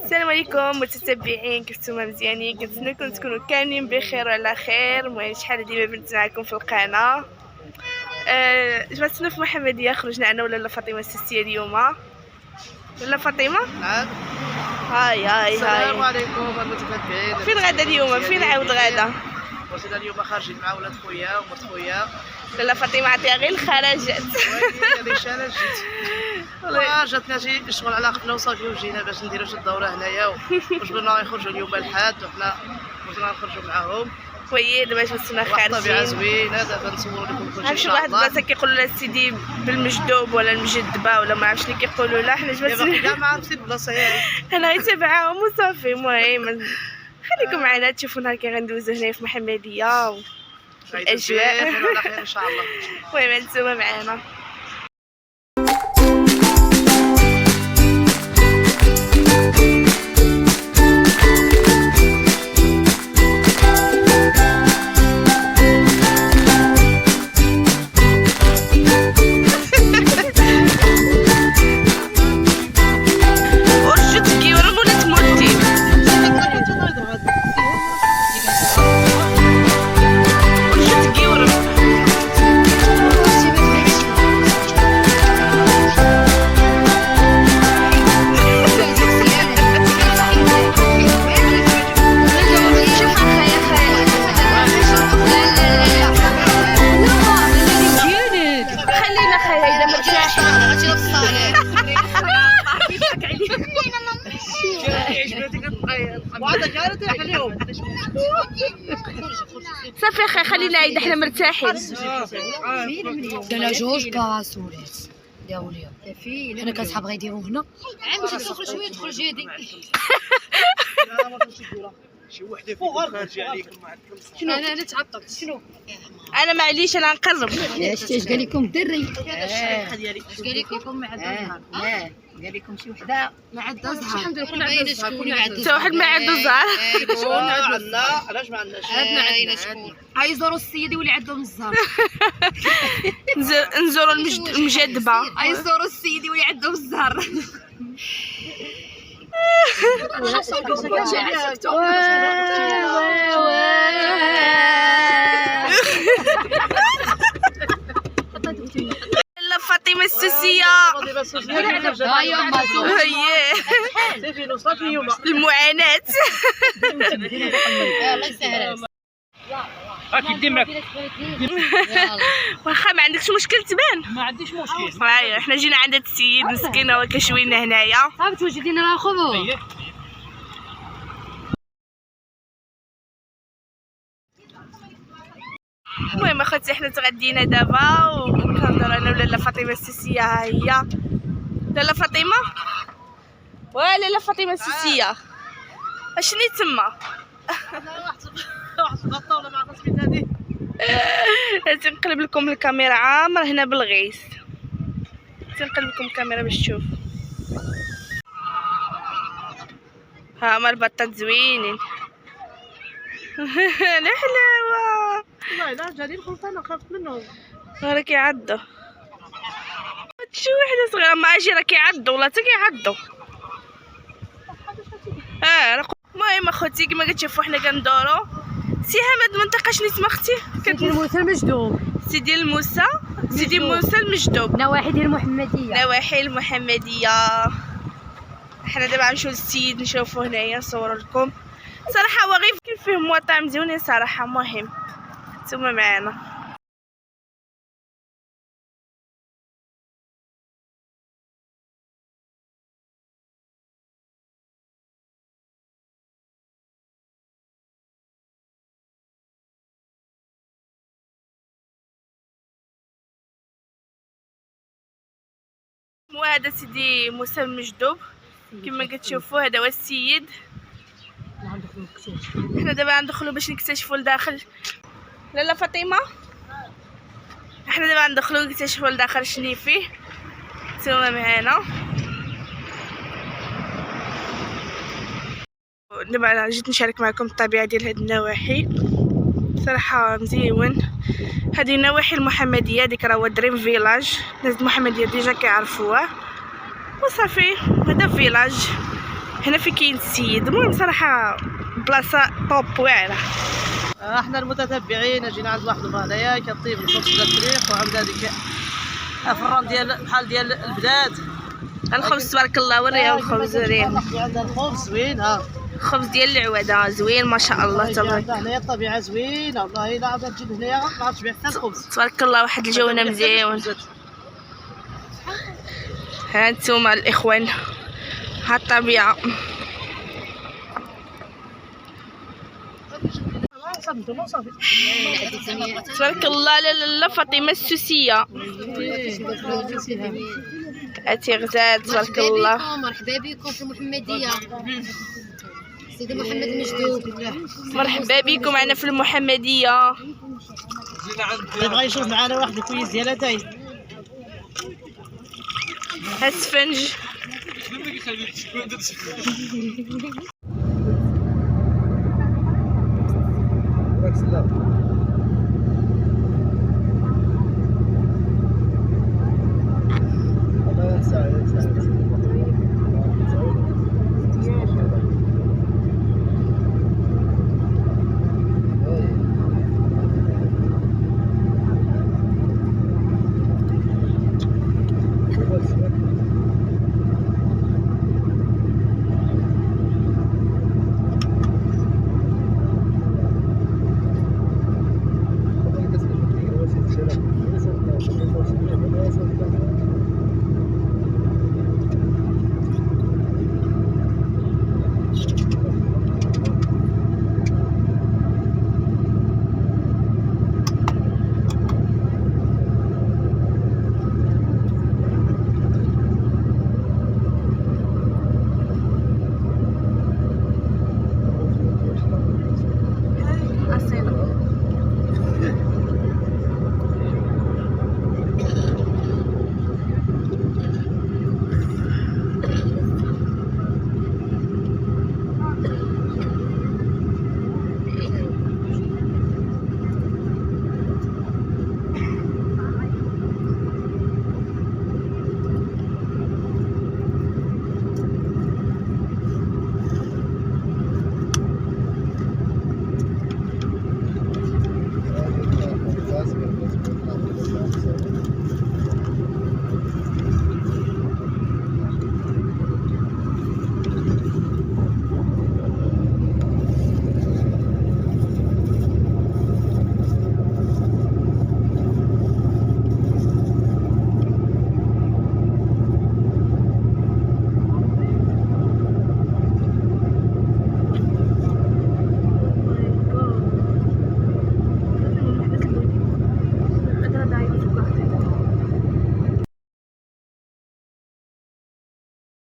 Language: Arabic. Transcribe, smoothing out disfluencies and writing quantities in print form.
السلام عليكم متتبعين، كيف نتوما؟ مزيانين؟ كنتمنىكم تكونوا كاملين بخير وعلى خير. المهم شحال ديما بنت معكم في القناه. جبتنا في محمديه، خرجنا انا ولاله فاطمه السيسيه اليوم. لاله فاطمه نعم. هاي السلام عليكم المتتبعين. فين غادا اليوم؟ فين عاود غادا؟ وصلنا اليوم خارجين مع ولاد خويا ومرت خويا. لاله فاطمه عطيها غير الخرجات. علاش انا جيت جاتنا شي شغل على عقلنا وصافي وجينا باش نديرو شي الدوره هنايا، وجبنا يخرجوا اليوم الحاد وحنا بغينا نخرجوا معاهم. وي دابا جبتنا الطبيعه خارجين. زوينه، دابا نصوروا لكم كلشي ان عرفتي شاء واحد الله. البلاصه كيقولوا لها سيدي بالمجدوب ولا المجدبه ولا ما عرفتش اللي كيقولوا لها. حنا باقي كاع جبت ما عرفتي البلاصه هي. انا غير تابعاهم وصافي. المهم خليكم معنا تشوفوا نهار كي غندوزو هنايا في محمديه الاجواء. على خير ان شاء الله. المهم انتوما معنا. صافي اخي خلينا عيد، احنا مرتاحين. قال جوج باراسولات داو ليا حنا كنصحاب غيديروا هنا. عمتي تدخل شويه تدخل جيدي. شي وحده فوق خارجه عليكم ما عندكم. شنو انا تعطلت؟ شنو انا معليش انا نقرب. اش قال لكم الدري؟ اش قال لكم ما عندها لا قال لكم شي وحده ما عندها زهر. الحمد لله كلنا عندنا شكون ما عندها حتى واحد ما عنده زهر. عندنا. علاش ما عندناش؟ عندنا شكون غيزوروا السيدي واللي عندهم الزهر. نزوروا المجدبه. غيزوروا السيدي واللي عندهم الزهر. لا فاطمه السوسيه المعاناه. الله يسهل. كيدي معاك. واخا ما عندكش مشكل تبان. ما عنديش مشكل. ايوا حنا جينا عند السيد مسكين هو كشوينا هنايا. صافي توجدينا ناخذوه. المهم اخوتي حنا تغدينا دابا وكنهضر انا ولاله فاطمه السوسيه. ها هي لاله فاطمه ولاله فاطمه السوسيه. اشني تما؟ واحد الغطاوله مع خصبيت هذه. تنقلب لكم الكاميرا عامر هنا بالغيس. تنقلب لكم الكاميرا باش تشوف. ها هما البطاط زوينين. الحلاوه والله لا جاني الخلطه انا خافت منهم. راه كيعضوا. شي وحده صغيره ما اجي راه كيعضوا والله حتى كيعضوا. المهم اخوتي كما كتشوفوا حنا كندورو. سيهام هاد المنطقه شنو اسمها اختي؟ سيدي موسى المجدوب. سيدي موسى. سيدي موسى المجدوب. نواحي ديال المحمديه. نواحي المحمديه. حنا دابا غنمشيو للسيد نشوفو هنايا نصور لكم. صراحه هو غير كاين فيه مطاعم زوينين صراحه. مهم نتوما معانا. وهذا سيدي موسى المجدوب كما كتشوفوا. هذا هو السيد. حنا دابا غندخلوا باش نكتشفوا لداخل. لاله فاطمه حنا دابا غندخلوا نكتشفوا لداخل شنو فيه. نتوما معانا. دابا جيت نشارك معكم الطبيعه ديال هاد النواحي. صراحه مزيون. هذه نواحي المحمديه، ديك راه هو دريم فيلاج. الناس المحمديه ديجا كيعرفوه وصافي. هذا فيلاج هنا في كاين السيد. المهم صراحه بلاصه طوب واعره. احنا المتتبعين جينا عند واحد المراه هنايا كطيب الخبز ديال الفريق وعندها ديك افران ديال بحال ديال البلاد. الخبز تبارك الله وريها الخبز وريها عندها الخبز زوين. ها الخبز ديال العواده زوين ما شاء الله تبارك. هنايا الطبيعه زوينه والله. الا عاد تجي هنايا ما عرفتش بيع حتى الخبز تبارك الله. واحد الجونه مزيون. ها انتم الاخوان ها الطبيعه. تبارك الله. لا لا لا فاطمه السوسيه هاتي غزال تبارك الله. مرحبا بكم في المحمديه سيدي محمد المجدوب. مرحبا بكم معنا في المحمديه. اللي بغى يشوف معنا واحد الكويس ديال اتاي. ها السفنج. Excellent.